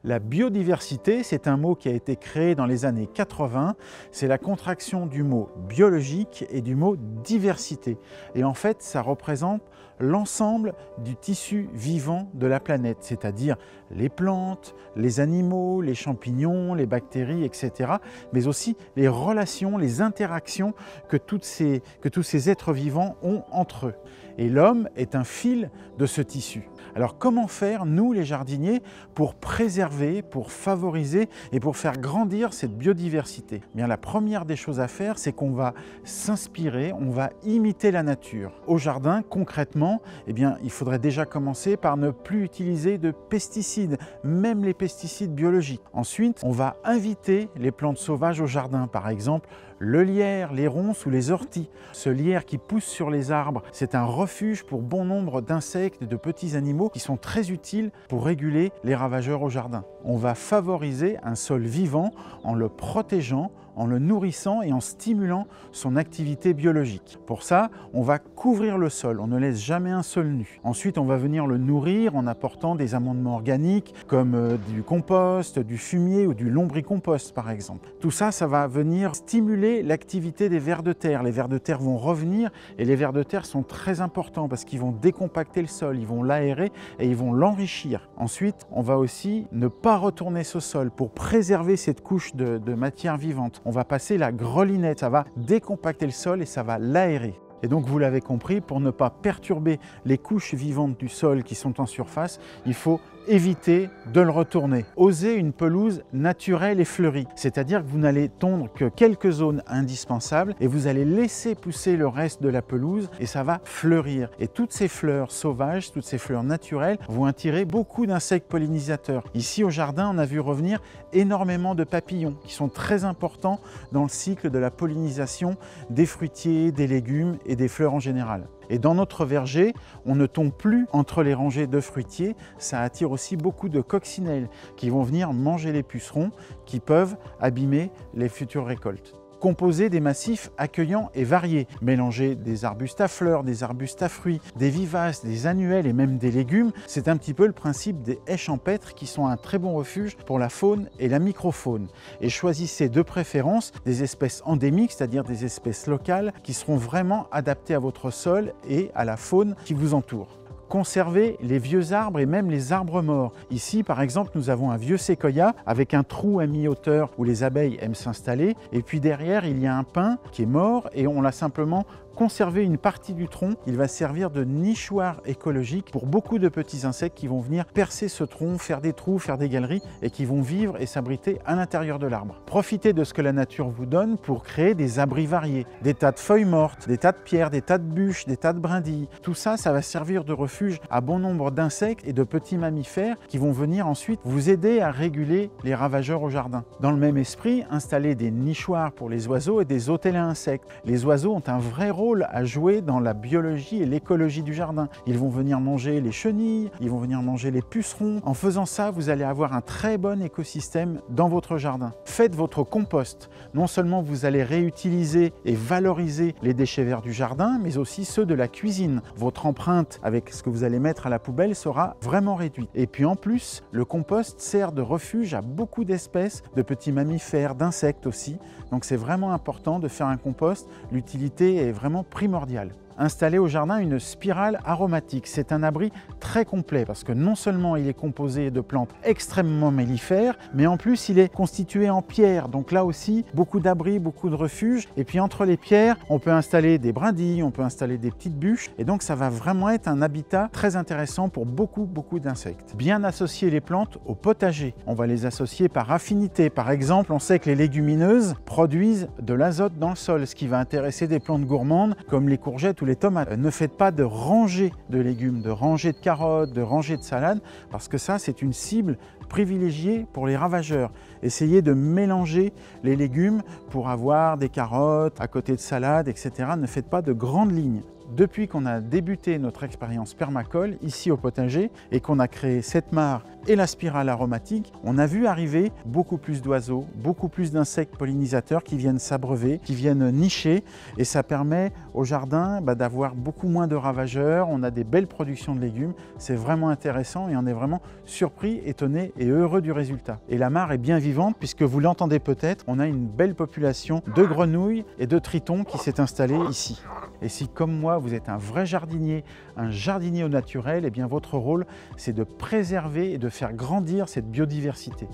La biodiversité, c'est un mot qui a été créé dans les années 80. C'est la contraction du mot biologique et du mot diversité. Et en fait, ça représente l'ensemble du tissu vivant de la planète, c'est-à-dire les plantes, les animaux, les champignons, les bactéries, etc. Mais aussi les relations, les interactions que tous ces êtres vivants ont entre eux. Et l'homme est un fil de ce tissu. Alors comment faire, nous les jardiniers, pour préserver, pour favoriser et pour faire grandir cette biodiversité? Bien, la première des choses à faire, c'est qu'on va s'inspirer, on va imiter la nature. Au jardin, concrètement, eh bien, il faudrait déjà commencer par ne plus utiliser de pesticides, même les pesticides biologiques. Ensuite, on va inviter les plantes sauvages au jardin, par exemple le lierre, les ronces ou les orties. Ce lierre qui pousse sur les arbres, c'est un refuge pour bon nombre d'insectes et de petits animaux qui sont très utiles pour réguler les ravageurs au jardin. On va favoriser un sol vivant en le protégeant, en le nourrissant et en stimulant son activité biologique. Pour ça, on va couvrir le sol, on ne laisse jamais un sol nu. Ensuite, on va venir le nourrir en apportant des amendements organiques comme du compost, du fumier ou du lombricompost par exemple. Tout ça, ça va venir stimuler l'activité des vers de terre. Les vers de terre vont revenir et les vers de terre sont très importants parce qu'ils vont décompacter le sol, ils vont l'aérer et ils vont l'enrichir. Ensuite, on va aussi ne pas retourner ce sol pour préserver cette couche de matière vivante. On va passer la grelinette, ça va décompacter le sol et ça va l'aérer. Et donc vous l'avez compris, pour ne pas perturber les couches vivantes du sol qui sont en surface, il faut éviter de le retourner. Osez une pelouse naturelle et fleurie, c'est-à-dire que vous n'allez tondre que quelques zones indispensables et vous allez laisser pousser le reste de la pelouse et ça va fleurir. Et toutes ces fleurs sauvages, toutes ces fleurs naturelles vont attirer beaucoup d'insectes pollinisateurs. Ici au jardin, on a vu revenir énormément de papillons qui sont très importants dans le cycle de la pollinisation des fruitiers, des légumes et des fleurs en général. Et dans notre verger, on ne tombe plus entre les rangées de fruitiers, ça attire aussi beaucoup de coccinelles qui vont venir manger les pucerons qui peuvent abîmer les futures récoltes. Composer des massifs accueillants et variés. Mélanger des arbustes à fleurs, des arbustes à fruits, des vivaces, des annuels et même des légumes. C'est un petit peu le principe des haies champêtres qui sont un très bon refuge pour la faune et la microfaune. Et choisissez de préférence des espèces endémiques, c'est-à-dire des espèces locales qui seront vraiment adaptées à votre sol et à la faune qui vous entoure. Conserver les vieux arbres et même les arbres morts. Ici, par exemple, nous avons un vieux séquoia avec un trou à mi-hauteur où les abeilles aiment s'installer. Et puis derrière, il y a un pin qui est mort et on l'a simplement conservé une partie du tronc. Il va servir de nichoir écologique pour beaucoup de petits insectes qui vont venir percer ce tronc, faire des trous, faire des galeries et qui vont vivre et s'abriter à l'intérieur de l'arbre. Profitez de ce que la nature vous donne pour créer des abris variés. Des tas de feuilles mortes, des tas de pierres, des tas de bûches, des tas de brindilles. Tout ça, ça va servir de refuge à bon nombre d'insectes et de petits mammifères qui vont venir ensuite vous aider à réguler les ravageurs au jardin. Dans le même esprit, installez des nichoirs pour les oiseaux et des hôtels à insectes. Les oiseaux ont un vrai rôle à jouer dans la biologie et l'écologie du jardin. Ils vont venir manger les chenilles, ils vont venir manger les pucerons. En faisant ça, vous allez avoir un très bon écosystème dans votre jardin. Faites votre compost. Non seulement vous allez réutiliser et valoriser les déchets verts du jardin, mais aussi ceux de la cuisine. Votre empreinte avec ce que vous allez mettre à la poubelle sera vraiment réduite. Et puis en plus, le compost sert de refuge à beaucoup d'espèces, de petits mammifères, d'insectes aussi. Donc c'est vraiment important de faire un compost. L'utilité est vraiment primordiale. Installer au jardin une spirale aromatique. C'est un abri très complet parce que non seulement il est composé de plantes extrêmement mellifères, mais en plus il est constitué en pierre. Donc là aussi, beaucoup d'abris, beaucoup de refuges. Et puis entre les pierres, on peut installer des brindilles, on peut installer des petites bûches. Et donc ça va vraiment être un habitat très intéressant pour beaucoup d'insectes. Bien associer les plantes au potager. On va les associer par affinité. Par exemple, on sait que les légumineuses produisent de l'azote dans le sol, ce qui va intéresser des plantes gourmandes comme les courgettes ou les tomates. Ne faites pas de rangées de légumes, de rangées de carottes, de rangées de salades, parce que ça, c'est une cible privilégiée pour les ravageurs. Essayez de mélanger les légumes pour avoir des carottes à côté de salades, etc. Ne faites pas de grandes lignes. Depuis qu'on a débuté notre expérience permacole ici au potager et qu'on a créé cette mare et la spirale aromatique, on a vu arriver beaucoup plus d'oiseaux, beaucoup plus d'insectes pollinisateurs qui viennent s'abreuver, qui viennent nicher, et ça permet au jardin d'avoir beaucoup moins de ravageurs. On a des belles productions de légumes, c'est vraiment intéressant et on est vraiment surpris, étonné et heureux du résultat. Et la mare est bien vivante puisque vous l'entendez peut-être, on a une belle population de grenouilles et de tritons qui s'est installée ici. Et si, comme moi, vous êtes un vrai jardinier, un jardinier au naturel, eh bien votre rôle, c'est de préserver et de faire grandir cette biodiversité.